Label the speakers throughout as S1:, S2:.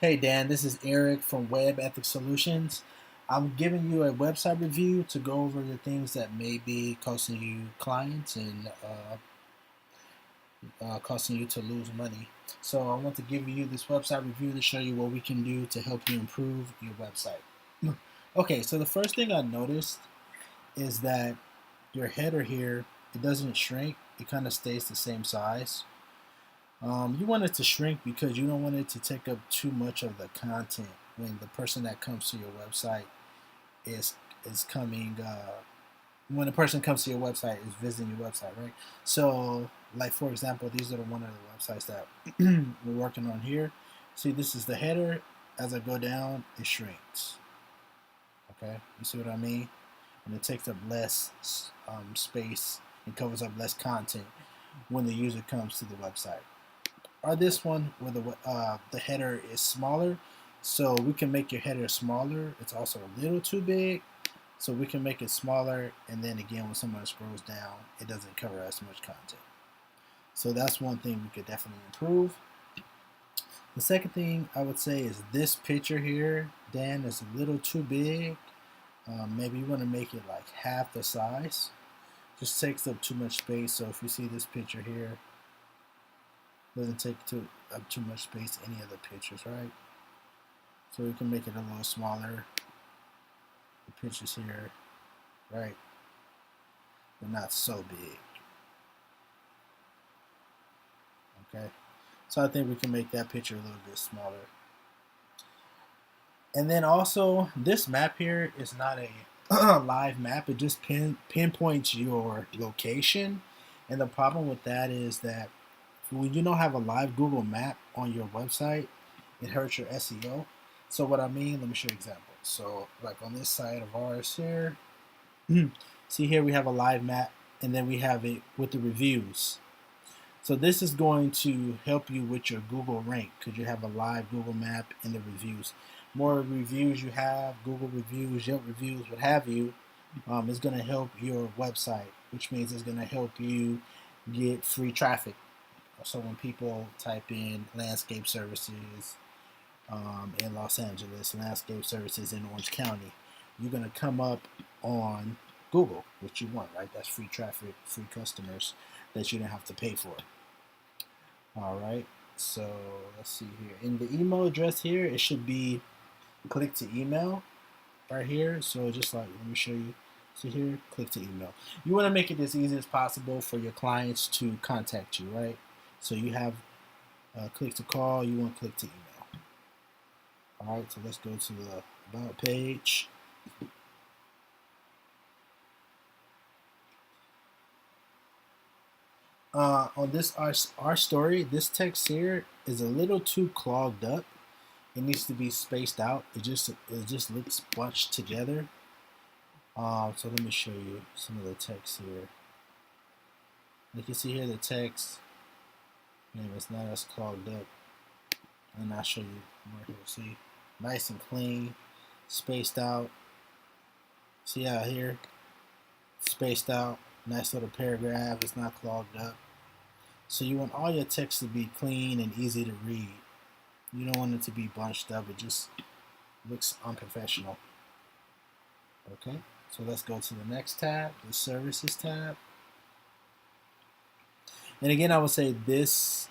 S1: Hey Dan, this is Eric from Web Ethics Solutions. I'm giving you a website review to go over the things that may be costing you clients and costing you to lose money. So I want to give you this website review to show you what we can do to help you improve your website. Okay, so the first thing I noticed is that your header here, it doesn't shrink. It kind of stays the same size. You want it to shrink because you don't want it to take up too much of the content when the person that comes to your website is coming. When a person comes to your website, is visiting your website, right? So, like for example, these are one of the websites that we're working on here. See, this is the header. As I go down, it shrinks. Okay, you see what I mean? And it takes up less space and covers up less content when the user comes to the website. Or this one where the header is smaller, so we can make your header smaller. It's also a little too big, so we can make it smaller, and then again when someone scrolls down, it doesn't cover as much content. So that's one thing we could definitely improve. The second thing I would say is this picture here, Dan, is a little too big. Maybe you want to make it like half the size. Just takes up too much space. So if you see this picture here, doesn't take up too much space any of the pictures, right? So we can make it a little smaller. The pictures here, right? But not so big. Okay. So I think we can make that picture a little bit smaller. And then also, this map here is not a live map. It just pinpoints your location. And the problem with that is that when you don't have a live Google map on your website, it hurts your SEO. So what I mean, let me show you an example. So like on this side of ours here, see here we have a live map, and then we have it with the reviews. So this is going to help you with your Google rank because you have a live Google map in the reviews. More reviews you have, Google reviews, Yelp reviews, what have you, is going to help your website, which means it's going to help you get free traffic. So when people type in landscape services in Los Angeles, landscape services in Orange County, you're going to come up on Google, which you want, right? That's free traffic, free customers that you don't have to pay for. All right, so let's see here. In the email address here, it should be click to email right here. So just like, let me show you. So here, click to email. You want to make it as easy as possible for your clients to contact you, right? So you have click to call, you want click to email. All right, so let's go to the about page. On this our story, this text here is a little too clogged up. It needs to be spaced out. It just looks bunched together. So let me show you some of the text here. You can see here the text, it's not as clogged up. And I'll show you more here. See, nice and clean, spaced out. See out here, spaced out. Nice little paragraph. It's not clogged up. So you want all your text to be clean and easy to read. You don't want it to be bunched up. It just looks unprofessional. Okay, so let's go to the next tab, the services tab. And again, I would say this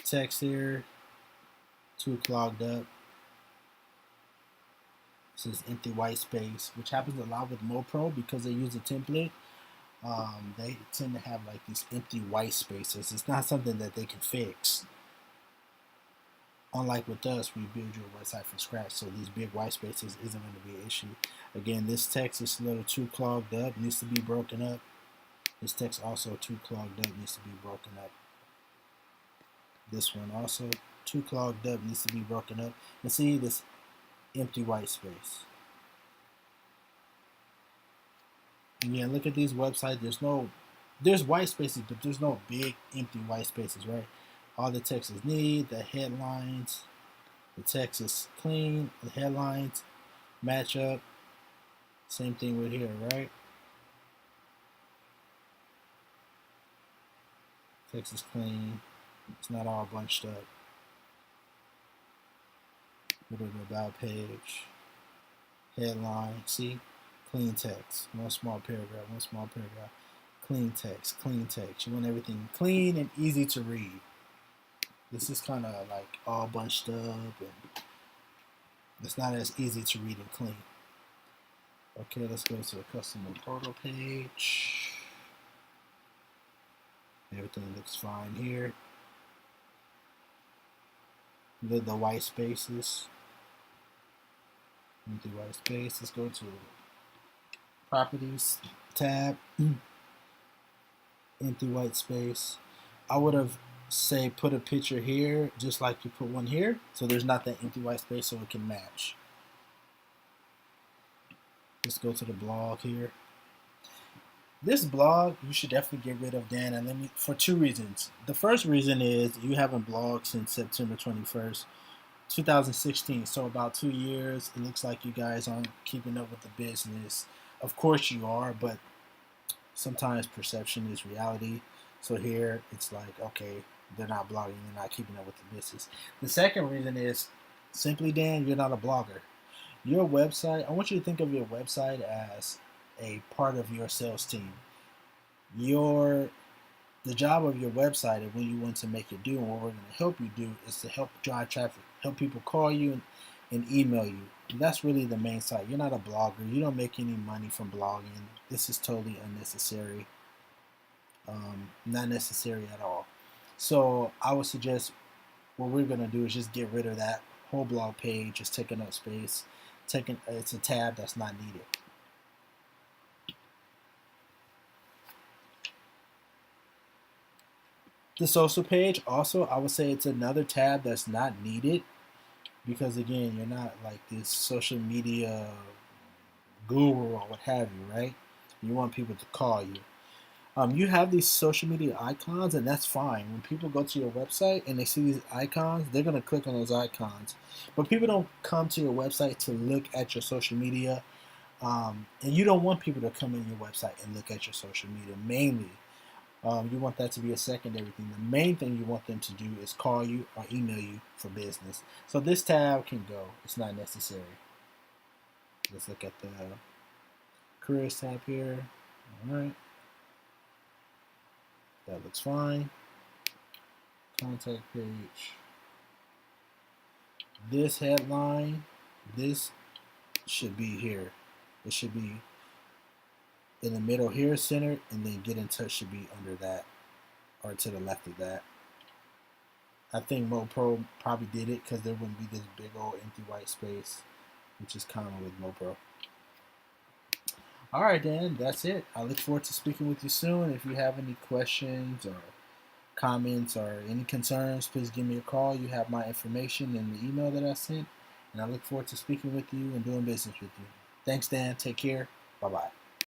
S1: text here, too clogged up. This is empty white space, which happens a lot with MoPro because they use a template. They tend to have like these empty white spaces. It's not something that they can fix. Unlike with us, we build your website from scratch, so these big white spaces isn't going to be an issue. Again, this text is a little too clogged up, needs to be broken up. This text also too clogged up, needs to be broken up. This one also too clogged up, needs to be broken up. And see this empty white space. And yeah, look at these websites. There's white spaces, but there's no big empty white spaces, right? All the text is neat, the headlines, the text is clean, the headlines match up. Same thing with here, right? Text is clean. It's not all bunched up. Go to the about page, headline, see? Clean text, one small paragraph, one small paragraph. Clean text, clean text. You want everything clean and easy to read. This is kind of like all bunched up and it's not as easy to read and clean. Okay, let's go to the customer portal page. Everything looks fine here. The white spaces. Empty white space. Let's go to properties tab. Empty white space. I would have say put a picture here just like you put one here, so there's not that empty white space, so it can match. Let's go to the blog here. This blog you should definitely get rid of, Dan, and for two reasons. The first reason is you haven't blogged since September 21st, 2016, so about 2 years. It looks like you guys aren't keeping up with the business. Of course you are, but sometimes perception is reality. So here it's like, okay, they're not blogging, they're not keeping up with the business. The second reason is simply, Dan, you're not a blogger. Your website, I want you to think of your website as a part of your sales team. The job of your website, and when you want to make it do, and what we're going to help you do, is to help drive traffic, help people call you and email you. And that's really the main site. You're not a blogger. You don't make any money from blogging. This is totally unnecessary. Not necessary at all. So I would suggest what we're going to do is just get rid of that whole blog page. Just taking up space. It's a tab that's not needed. The social page also, I would say it's another tab that's not needed because, again, you're not like this social media guru or what have you, right? You want people to call you. You have these social media icons, and that's fine. When people go to your website and they see these icons, they're going to click on those icons. But people don't come to your website to look at your social media, and you don't want people to come in your website and look at your social media mainly. You want that to be a secondary thing. The main thing you want them to do is call you or email you for business. So this tab can go. It's not necessary. Let's look at the careers tab here. All right. That looks fine. Contact page. This headline, this should be here. It should be in the middle here, center, and then get in touch should be under that or to the left of that. I think MoPro probably did it because there wouldn't be this big old empty white space, which is common with MoPro. All right, Dan, that's it. I look forward to speaking with you soon. If you have any questions or comments or any concerns, please give me a call. You have my information in the email that I sent, and I look forward to speaking with you and doing business with you. Thanks, Dan. Take care. Bye-bye.